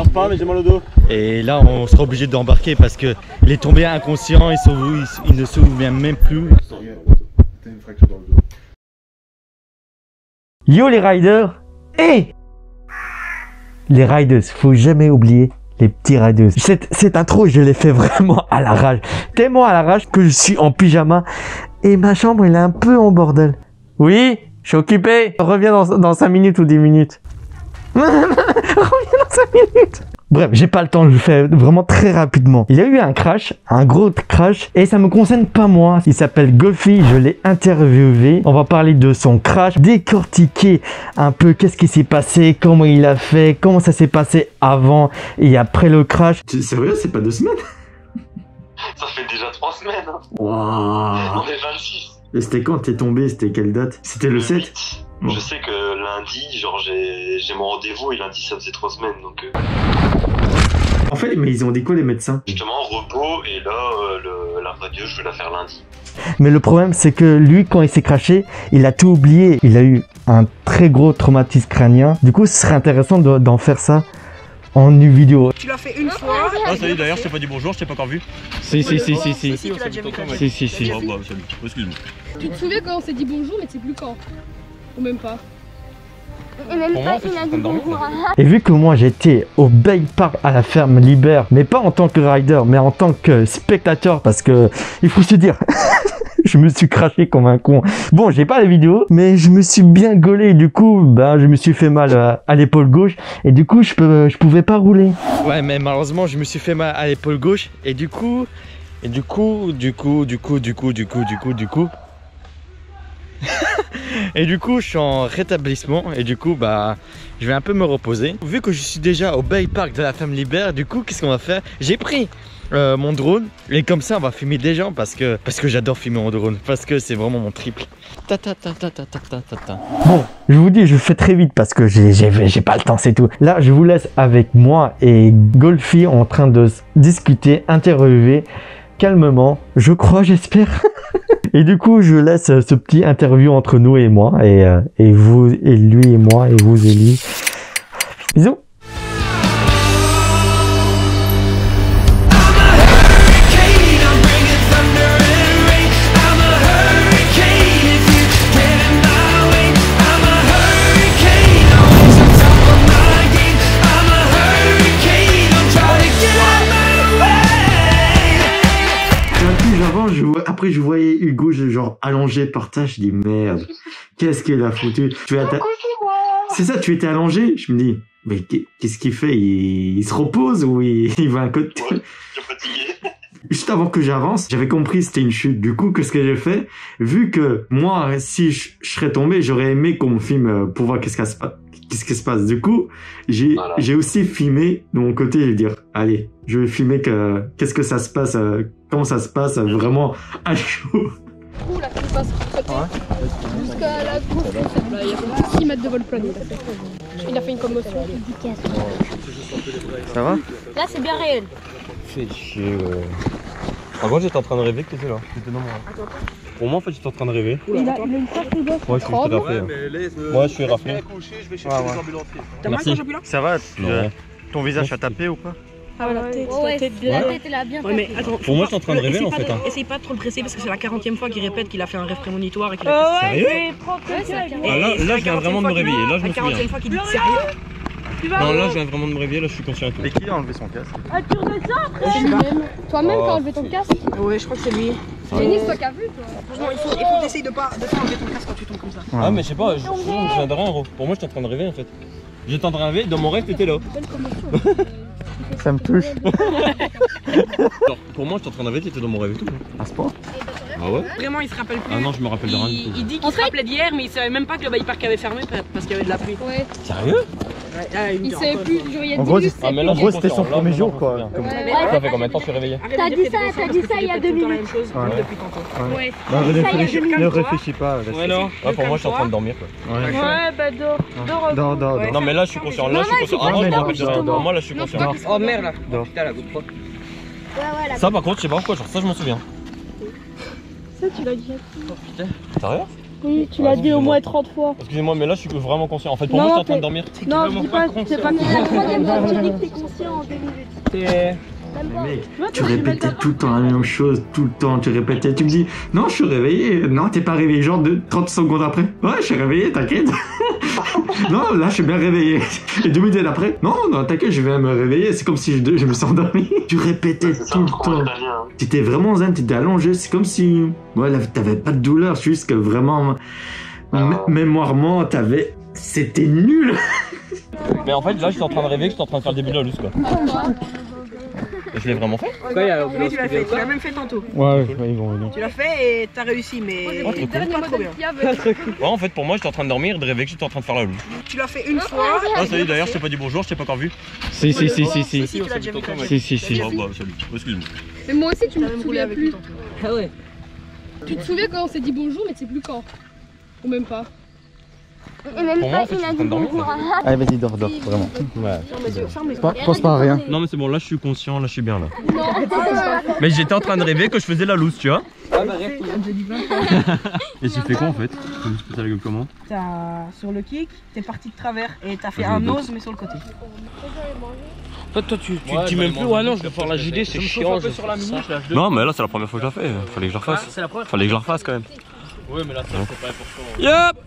m'énerve pas, mais j'ai mal au dos. Et là, on sera obligé d'embarquer parce que il est tombé inconscient, il ne se souvient même plus. T'as une fracture dans le dos. Yo les riders. Hey, les riders, faut jamais oublier les petits riders. Cette intro, je l'ai fait vraiment à l'arrache. Tellement à l'arrache que je suis en pyjama et ma chambre, elle est un peu en bordel. Oui, je suis occupé. Reviens dans 5 minutes ou 10 minutes. Reviens dans 5 minutes. Bref, j'ai pas le temps, je le fais vraiment très rapidement. Il y a eu un crash, un gros crash, et ça me concerne pas moi. Il s'appelle Golfy, je l'ai interviewé. On va parler de son crash, décortiquer un peu qu'est-ce qui s'est passé, comment il a fait, comment ça s'est passé avant et après le crash. Sérieux, c'est pas 2 semaines? Ça fait déjà 3 semaines. Hein. Waouh. On est 26. Et c'était quand t'es tombé? C'était quelle date? C'était le 7? 8. Je sais que lundi, genre j'ai mon rendez-vous et lundi ça faisait 3 semaines donc. En fait, mais ils ont dit quoi les médecins? Justement repos et là la radio je vais la faire lundi. Mais le problème, c'est que lui, quand il s'est crashé, il a tout oublié. Il a eu un très gros traumatisme crânien. Du coup, ce serait intéressant d'en faire ça en une vidéo. Tu l'as fait une fois. Ah salut, d'ailleurs je t'ai pas dit bonjour, je t'ai pas encore vu. Si. Si, tu l'as déjà vu. Si. Oh, bah, salut, excuse-moi. Tu te souviens quand on s'est dit bonjour, mais tu sais plus quand? Ou même pas? Et même Pour moi, pas en fait, il je a suis en train dit de dormir, bonjour. Et vu que moi j'étais au Bay Park à la ferme Libère, mais pas en tant que rider, mais en tant que spectateur, parce que il faut se dire, je me suis craché comme un con. Bon, j'ai pas la vidéo, mais je me suis bien gaulé. Du coup, je me suis fait mal à l'épaule gauche, et du coup, je pouvais pas rouler. Ouais, mais malheureusement, je me suis fait mal à l'épaule gauche et du coup. Et du coup, je suis en rétablissement et du coup, je vais un peu me reposer. Vu que je suis déjà au Bay Park de la Femme Libère, du coup, qu'est-ce qu'on va faire? J'ai pris mon drone et comme ça, on va filmer des gens parce que j'adore filmer mon drone, parce que c'est vraiment mon triple. Bon, je vous dis, je fais très vite parce que j'ai pas le temps, c'est tout. Là, je vous laisse avec moi et Golfy en train de discuter, interviewer calmement, je crois, j'espère. Et du coup, je laisse ce petit interview entre nous et moi, et vous, et lui et moi, et vous et lui. Bisous. Après, je voyais Hugo genre allongé par terre. Je dis merde, qu'est-ce qu'il a foutu? C'est ça, tu étais allongé. Je me dis, mais qu'est-ce qu'il fait? Il se repose ou il va à côté? Ouais, je suis fatigué. Juste avant que j'avance, j'avais compris que c'était une chute. Du coup, qu'est-ce que j'ai fait? Vu que moi, si je serais tombé, j'aurais aimé qu'on me filme pour voir qu'est-ce qui se passe. Du coup, j'ai aussi filmé de mon côté. Je vais dire, allez, je vais filmer qu'est-ce que ça se passe, comment ça se passe vraiment à chaud. Là, tu passes jusqu'à la gauche, là, il y a 6 mètres de vol plané. Il a fait une commotion. Ça va? Là, c'est bien réel. Fais chier, Par contre, j'étais en train de rêver que t'étais là. T'étais dans moi. Pour moi, en fait, j'étais en train de rêver. Il a une tache de bœuf. Ouais, je suis raflé. Moi, je suis raflé. T'as mal quand j'appuie là? Ça va? Non. Ton visage a tapé ou pas? Ah ouais, la tête. La tête, elle a bien Ouais, mais attends. Pour moi, j'étais en train de rêver en fait. Essaye pas de trop le presser parce que c'est la 40e fois qu'il répète qu'il a fait un rêve prémonitoire et qu'il a fait. Sérieux? Ouais, Là, je viens vraiment de me réveiller. Là, je me La 40e souviens. fois qu'il dit sérieux. Non, là, je viens vraiment de me réveiller. Là, je suis conscient et tout. Et qui a enlevé son casque? C'est lui-même. Toi-même, t'as enlevé ton casque? Ouais, je crois que c'est lui. Denis, toi qui as vu, toi? Franchement, il faut que t'essayes de pas enlever ton casque quand tu tombes comme ça. Ah, mais je sais pas, je viens de rien, gros. Pour moi, j'étais en train de rêver en fait. J'étais en train de rêver, dans mon rêve, t'étais là. Ça me touche. Genre, pour moi, j'étais en train de rêver, t'étais dans mon rêve et tout. À ce point. Ah ouais? Vraiment, il se rappelle plus. Ah non, je me rappelle de rien du tout. Il dit qu'il se rappelait d'hier, mais il savait même pas que le Bay Park avait fermé parce qu'il y avait de la pluie. Ouais. Sérieux? Il savait plus, genre, il y a En 10 gros, minutes. Ah, mais là, En gros, c'était son premier jour, quoi. Ça fait combien de temps que tu es réveillé? T'as dit ça il y a 2 minutes. Depuis tantôt. Ouais. Non, Ne réfléchis pas. Ouais, non. Ouais, pour moi, j'étais en train de dormir quoi. Ouais. Bah dors. Dors. Non, mais là, je suis conscient. Là, je suis conscient. Ah non, je me rappelle de rien. Pour moi, là, je suis conscient. Oh merde là. Dors. Putain, la GoPro. Voilà. Ça, par contre, je sais pas pourquoi, genre ça, je m'en souviens. Ça, tu l'as dit. Oh putain. Sérieux? Oui, tu l'as dit au moins 30 fois. Excusez-moi, mais là je suis vraiment conscient. En fait, pour moi, je suis en train de dormir. Non, je dis pas, c'est pas conscient. La troisième fois que tu dis que t'es conscient en 2 minutes. Mais mec, tu répétais tout le temps la même chose, tout le temps, tu répétais, tu me dis, non, je suis réveillé, non, t'es pas réveillé, genre 30 secondes après, ouais, je suis réveillé, t'inquiète. Non, là, je suis bien réveillé. Et 2 minutes après, non, t'inquiète, je vais me réveiller, c'est comme si je me suis endormi. Tu répétais tout le temps. T'étais vraiment zen, t'étais allongé, c'est comme si, ouais, là, t'avais pas de douleur, juste que vraiment, mémoirement, c'était nul. Mais en fait, là, je suis en train de rêver que je suis en train de faire le début de la loose, quoi. Je l'ai vraiment fait? Oui, tu l'as fait, tu l'as même fait tantôt. Ouais, ils vont venir. Tu l'as fait et t'as réussi, mais pas trop bien. Ouais, en fait, pour moi, j'étais en train de dormir, de rêver que j'étais en train de faire la loose. Tu l'as fait une fois. Ah, salut, d'ailleurs, je t'ai pas dit bonjour, je t'ai pas encore vu. Si. Si, tu l'as déjà vu. Si. Oh, bah, salut, excuse-moi. Mais moi aussi, tu me souviens avec plus. lui. Ah ouais. Tu te souviens quand on s'est dit bonjour, mais tu sais plus quand. Ou même pas. Et même Pour moi, pas, en fait, il je suis a en train dit de dormir. bonjour. Allez, vas-y, dors, vraiment. Ouais. Pense pas à rien. Non, mais c'est bon, là, je suis conscient, là, je suis bien, là. Mais j'étais en train de rêver que je faisais la loose, tu vois. Ah bah rêve, j'ai dit plein de fois. Et tu fais quoi en fait? Tu me dis la gueule comment? Sur le kick, t'es parti de travers et t'as fait un nose mais sur le côté. Toi, tu dis même plus, ouais non, je vais faire la JD, c'est chiant. Non, mais là, c'est la première fois que je la fais. Fallait que je la refasse. Fallait que je la refasse quand même. Ouais, mais là, c'est pas important. Yup!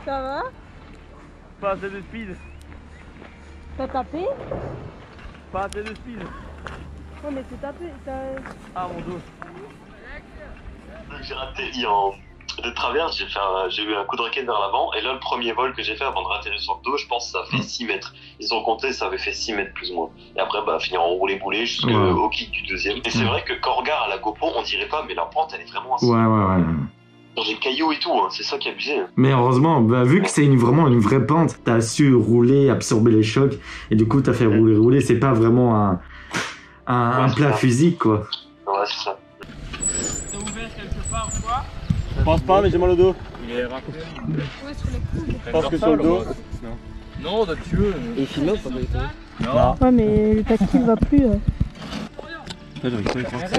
Ça va? Pas assez de speed. T'as tapé? Pas assez de speed. Ouais, mais t'es tapé. Ah, mon dos. Donc j'ai raté de travers, j'ai eu un coup de raquette vers l'avant, et là le premier vol que j'ai fait avant de ratterrir sur le dos, je pense que ça fait 6 mètres. Ils ont compté, ça avait fait 6 mètres plus ou moins. Et après, finir en roulé-boulé jusqu'au kick du deuxième. Et c'est vrai que quand on regarde à la GoPro, on dirait pas, mais la pente elle est vraiment assez. Ouais. Dans des cailloux et tout, hein, c'est ça qui est abusé. Mais heureusement, vu que c'est vraiment une vraie pente, t'as su rouler, absorber les chocs, et du coup t'as fait rouler, c'est pas vraiment un plat physique, quoi. Ouais, c'est ça. T'as ouvert quelque part ou quoi? Je pense pas, mais j'ai mal au dos. Il est raccourci. Ouais, sur les coudes. Je pense que sur le dos. Non, toi tu veux. Et il filme pas avec toi? Non. Ouais, mais le tactile va plus. J'arrive pas à croire que c'est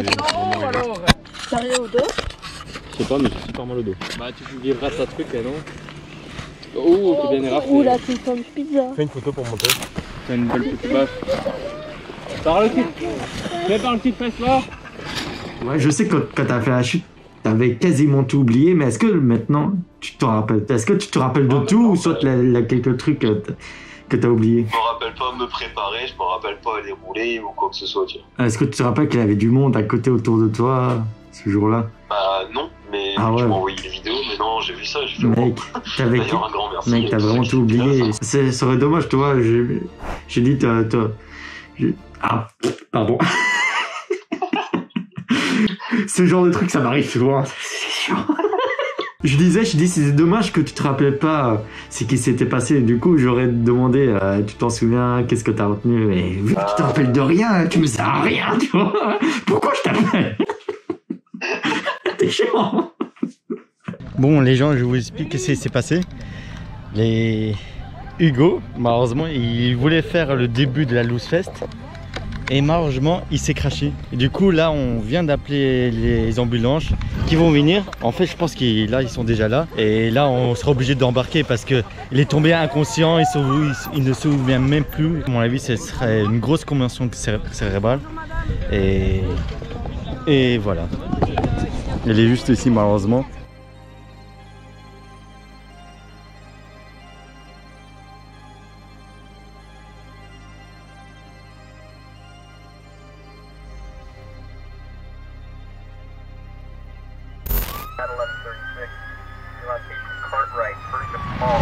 alors. T'as rien au dos? Je sais pas, mais j'ai super mal au dos. Bah, tu livreras ta truc, non? Oh, t'es bien raflé. Ouh là, c'est une forme pizza. Fais une photo pour monter. T'as une belle petite baffe. Par le cul. Fais par le cul de fesse là. Ouais, je sais que quand t'as fait la chute, t'avais quasiment tout oublié, mais est-ce que maintenant, tu t'en rappelles? Est-ce que tu te rappelles de tout, ou soit il y a quelques trucs que t'as oublié? Je me rappelle pas me préparer, je me rappelle pas aller rouler ou quoi que ce soit, tu vois. Est-ce que tu te rappelles qu'il y avait du monde à côté autour de toi, ce jour-là? Bah non, mais Ah ouais. tu m'as envoyé les vidéos, mais non, j'ai vu ça, j'ai fait Mec, D'ailleurs, un grand merci. Mec, t'as vraiment tout oublié. Ça serait dommage, toi. J'ai dit, ah, pardon. Ce genre de truc, ça m'arrive souvent. C'est chiant. Je dis, c'est dommage que tu te rappelles pas ce qui s'était passé. Du coup, j'aurais demandé, tu t'en souviens, qu'est-ce que t'as retenu? Et vu que tu te rappelles de rien, tu me sers à rien, tu vois. Pourquoi je t'appelle? T'es chiant. Bon, les gens, je vous explique ce qui s'est passé. Hugo, malheureusement, il voulait faire le début de la Loose Fest. Et malheureusement, il s'est craché. Et du coup, là, on vient d'appeler les ambulances qui vont venir. En fait, je pense qu'ils sont déjà là. Et là, on sera obligé d'embarquer parce qu'il est tombé inconscient. Il ne se souvient même plus. À mon avis, ce serait une grosse commotion cérébrale. Et voilà. Il est juste ici, malheureusement. At 11:36, you're on patient Cartwright, first of all,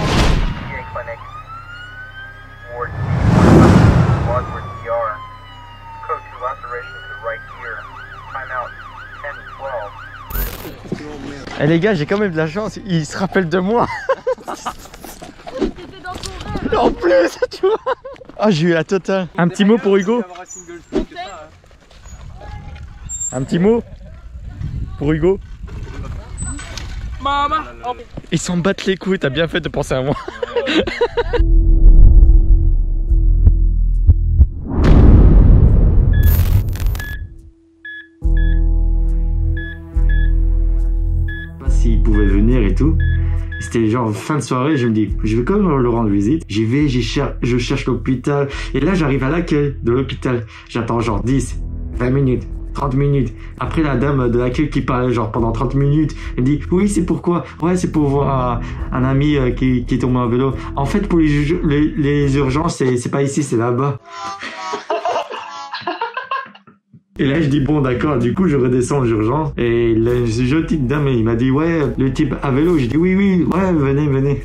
PA clinic, Ward C, Wadsworth ER. Code 2 laceration to the right ear. Timeout 10:12. Eh les gars, j'ai quand même de la chance, il se rappelle de moi. En plus, tu vois. Ah, j'ai eu la totale. Un petit mot pour Hugo. Un petit mot pour Hugo. Maman. Ils s'en battent les couilles, t'as bien fait de penser à moi. S'il pouvait venir et tout. C'était genre fin de soirée, je me dis, je vais quand même leur rendre visite. J'y vais, je cherche l'hôpital. Et là, j'arrive à l'accueil de l'hôpital. J'attends genre 10, 20 minutes, 30 minutes. Après, la dame de l'accueil qui parlait genre pendant 30 minutes, elle me dit, oui, c'est pourquoi? Ouais, c'est pour voir un ami qui est tombé en vélo. En fait, pour les urgences, c'est pas ici, c'est là-bas. Et là, je dis, bon, d'accord, du coup, je redescends aux urgences. Et la petite dame, il m'a dit, ouais, le type à vélo. J'ai dit, oui, ouais, venez.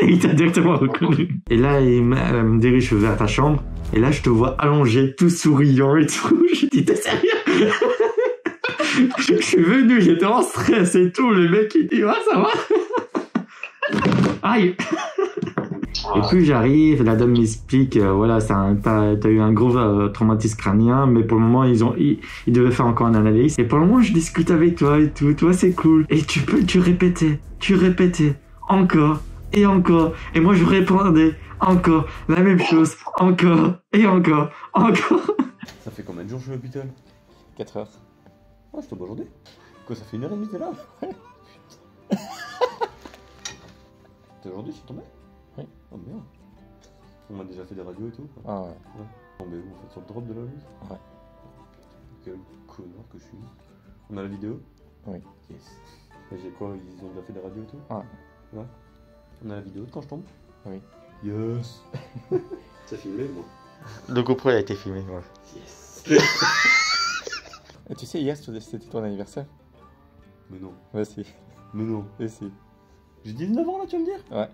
Il t'a directement reconnu. Et là, elle me dirige vers ta chambre. Et là, je te vois allongé, tout souriant et tout. Je dis, t'es sérieux? Je suis venu, j'étais en stress et tout. Le mec, il dit, ouais, ça va. Aïe. Et puis j'arrive, la dame m'explique, voilà, t'as eu un gros traumatisme crânien, mais pour le moment ils devaient faire encore une analyse. Et pour le moment je discute avec toi et tout, toi c'est cool. Et tu répétais, encore et encore. Et moi je répondais encore la même chose, encore et encore. Ça fait combien de jours que je suis à l'hôpital? 4 heures. Ah, c'est pas aujourd'hui. Quoi, ça fait 1h30 t'es là? Ouais. Putain. T'es aujourd'hui, c'est tombé? Oui. Oh merde. On m'a déjà fait des radios et tout. Ah ouais. Bon, mais vous faites sur le drop de la loose? Ouais. Quel connard que je suis. On a la vidéo? Oui. Yes. Et j'ai quoi? Ils ont déjà fait des radios et tout? Ouais. On a la vidéo de quand je tombe? Oui. Yes. C'est filmé, moi. Le GoPro il a été filmé, ouais. Yes. Et tu sais, hier c'était ton anniversaire? Mais non. Ouais, si. Mais non. Et si. J'ai 19 ans là, tu vas me dire? Ouais.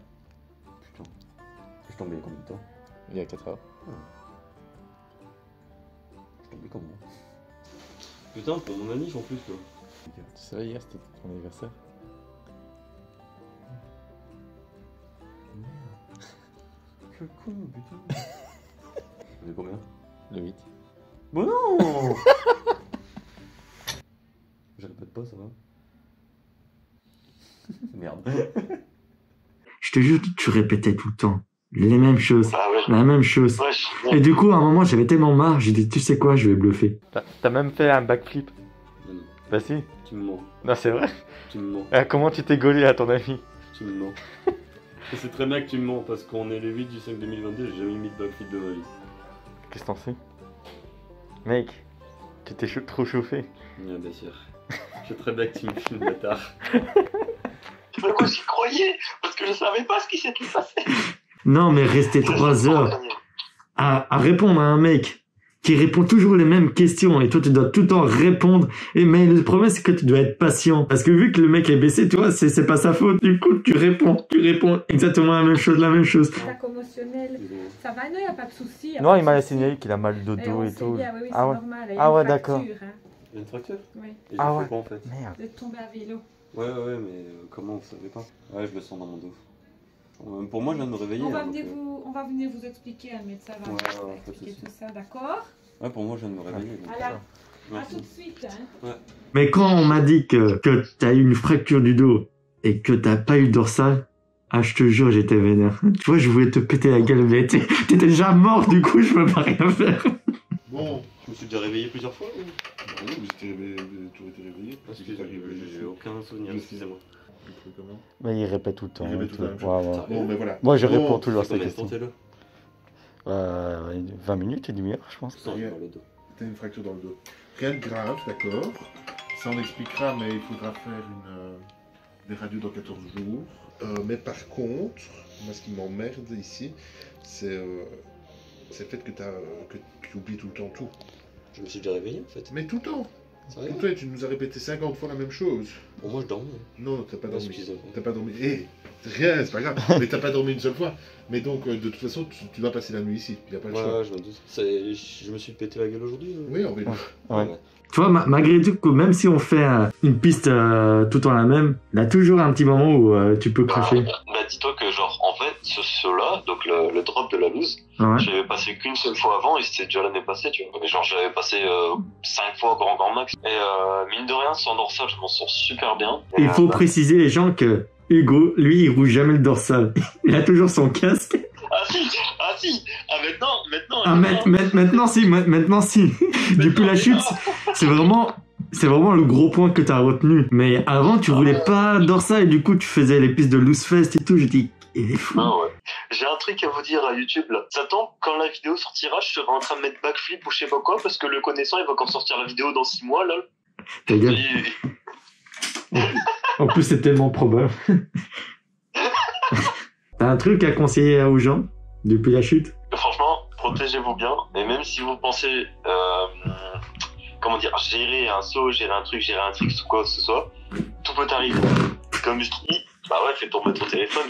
Putain. Je tombais il y a combien de temps? Il y a 4 heures. Je tombais comment? Putain, pour mon anniv en plus, quoi. Tu savais, hier c'était ton anniversaire? Merde. Que con, putain. On est combien? Le 8. Bon non. Je répète pas, ça va? Merde. Je te jure, tu répétais tout le temps les mêmes choses, Ah ouais. la même chose. Ouais, Et du coup, à un moment, j'avais tellement marre, j'ai dit, tu sais quoi, je vais bluffer. T'as même fait un backflip? Non. Bah si. Tu me mens. Non, c'est vrai. Tu me mens. Comment tu t'es gaulé à ton avis? Tu me mens. C'est très bien que tu me mens, parce qu'on est le 8 du 5 2022, j'ai jamais mis de backflip de ma vie. Qu'est-ce que t'en sais? Mec, tu t'es trop chauffé. Ouais, bien sûr. Je sais très bien que tu me filmes, bâtard. Mais moi j'y croyais, parce que je savais pas ce qui s'était passé. Non, mais rester 3 heures à répondre à un mec qui répond toujours les mêmes questions et toi tu dois tout le temps répondre. Mais le problème c'est que tu dois être patient parce que vu que le mec est baissé, tu vois, c'est pas sa faute. Du coup, tu réponds exactement la même chose. La commotionnelle, ça va, non, il n'y a pas de souci. Non, il m'a signalé qu'il a mal de dos et tout. Bien, oui, ah ouais. normal, il y a Ah une ouais, fracture, d'accord. hein. Il y a une fracture? Oui. Et j'ai Ah ouais. fait quoi en fait? Merde. Vous êtes tombé à vélo. Ouais, mais comment vous savez pas? Ouais, je le sens dans mon dos. Pour moi, je viens de me réveiller. On va, hein, on va venir vous expliquer, un médecin va Ouais, vous expliquer tout ça, d'accord? Ouais, pour moi, je viens de me réveiller. donc, Voilà. À merci. tout de suite. Hein. Ouais. Mais quand on m'a dit que t'as eu une fracture du dos et que t'as pas eu de dorsale, ah, je te jure, j'étais vénère. Tu vois, je voulais te péter la gueule, mais t'étais déjà mort, du coup, je peux pas rien faire. Bon, je me suis déjà réveillé plusieurs fois. Ou... Non, mais tu été réveillé. Excusez-moi, j'ai aucun souvenir, excusez-moi. Comment? Mais il répète tout le temps. Il répète tout le temps. Ouais. Bon, mais voilà. Moi, je Bon, réponds toujours à ces questions. Là 20 minutes et demi-heure, je pense. T'as une fracture dans le dos. Rien de grave, d'accord. Ça, on expliquera, mais il faudra faire des radios dans 14 jours. Mais par contre, moi, ce qui m'emmerde ici, c'est le fait que tu oublies tout le temps tout. Je me suis déjà réveillé en fait. Mais tout le temps. Toi, tu nous as répété 50 fois la même chose. Bon, moi je dormais. Non, t'as pas dormi. Excusez-moi. T'as pas dormi. Eh, rien, c'est pas grave. Mais t'as pas dormi une seule fois. Mais donc, de toute façon, tu vas passer la nuit ici. Y a pas le choix. Ouais, je me doute. Je me suis pété la gueule aujourd'hui. Oui, en vélo. Ouais. Tu vois, malgré tout, même si on fait une piste tout en la même, il y a toujours un petit moment où tu peux cracher. Bah, dis-toi que, genre, en fait, ce-là, donc le drop de la loose, Ouais. je l'avais passé qu'une seule fois avant et c'était déjà l'année passée, tu vois. Mais genre, je l'avais passé 5 fois grand max. Et mine de rien, sans dorsal, je m'en sors super bien. Et, Il faut préciser les gens que Hugo, lui, il roule jamais le dorsal. Il a toujours son casque. Ah si. Ah maintenant. Ah, maintenant si. Depuis la chute, c'est vraiment le gros point que t'as retenu. Mais avant, tu roulais pas dorsal et du coup, tu faisais les pistes de loose fest et tout. Je dis, il est fou. Ah ouais. J'ai un truc à vous dire à YouTube là. Ça tombe, quand la vidéo sortira, je serai en train de mettre backflip ou je sais pas quoi parce que le connaissant, il va encore sortir la vidéo dans 6 mois là. Ta gueule. En plus, c'est tellement probable. T'as un truc à conseiller aux gens depuis la chute? Franchement, protégez-vous bien. Et même si vous pensez, gérer un saut, gérer un truc ou quoi que ce soit, tout peut arriver. Comme je dis, bah ouais, fais tomber ton téléphone.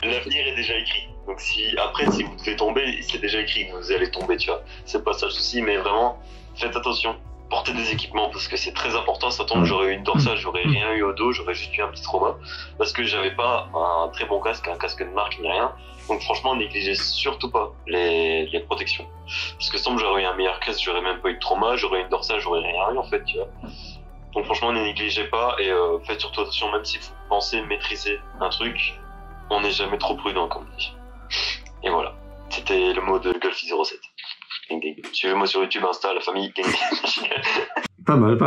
L'avenir est déjà écrit. Donc si vous devez tomber, c'est déjà écrit que vous allez tomber, tu vois. C'est pas ça le souci, mais vraiment, faites attention. Portez des équipements parce que c'est très important. Ça tombe, j'aurais eu une dorsale, j'aurais rien eu au dos, j'aurais juste eu un petit trauma parce que j'avais pas un très bon casque, un casque de marque ni rien. Donc franchement, négligez surtout pas les protections. Parce que semble j'aurais eu un meilleur casque, j'aurais même pas eu de trauma, j'aurais eu une dorsale, j'aurais rien eu en fait, tu vois. Donc franchement, ne négligez pas et faites surtout attention, même si vous pensez maîtriser un truc, on n'est jamais trop prudent comme on dit. Et voilà, c'était le mot de Golfi 07. Suivez-moi sur YouTube, Insta, la famille. Pas mal.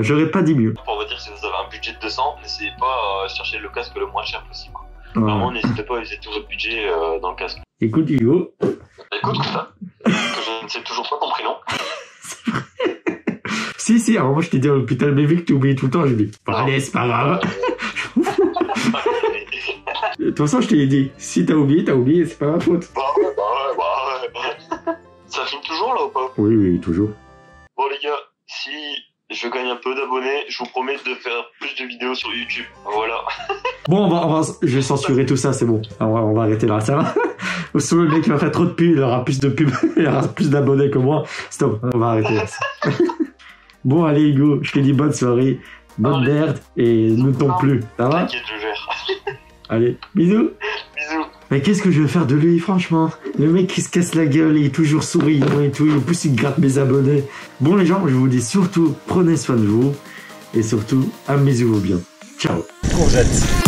J'aurais pas dit mieux. On va dire que si vous avez un budget de 200, n'essayez pas à chercher le casque le moins cher possible. Ouais. Vraiment, n'hésitez pas à utiliser tout votre budget dans le casque. Écoute, Hugo. Écoute, ça. Que je ne sais toujours pas ton prénom. Si, alors moi je t'ai dit à l'hôpital, mais vu que tu oublies tout le temps, je dis, allez, c'est pas grave. De toute façon, je t'ai dit, si t'as oublié, c'est pas ma faute. Bah ouais. Ça filme toujours là ou pas? Oui, toujours. Bon les gars, si je gagne un peu d'abonnés, je vous promets de faire plus de vidéos sur YouTube. Voilà. Bon, je vais censurer tout ça, c'est bon. On va arrêter là, ça va. Sinon le mec va faire trop de pubs, il aura plus de pubs, il aura plus d'abonnés que moi. Stop, on va arrêter là. Bon, allez Hugo, je te dis bonne soirée, bonne merde, et ne tombe plus, ça va? T'inquiète, je gère. Allez, bisous. Bisous. Mais qu'est-ce que je vais faire de lui, franchement? Le mec, il se casse la gueule, il est toujours souriant et tout, en plus il gratte mes abonnés. Bon les gens, je vous dis surtout, prenez soin de vous, et surtout, amusez-vous bien. Ciao. Courgette.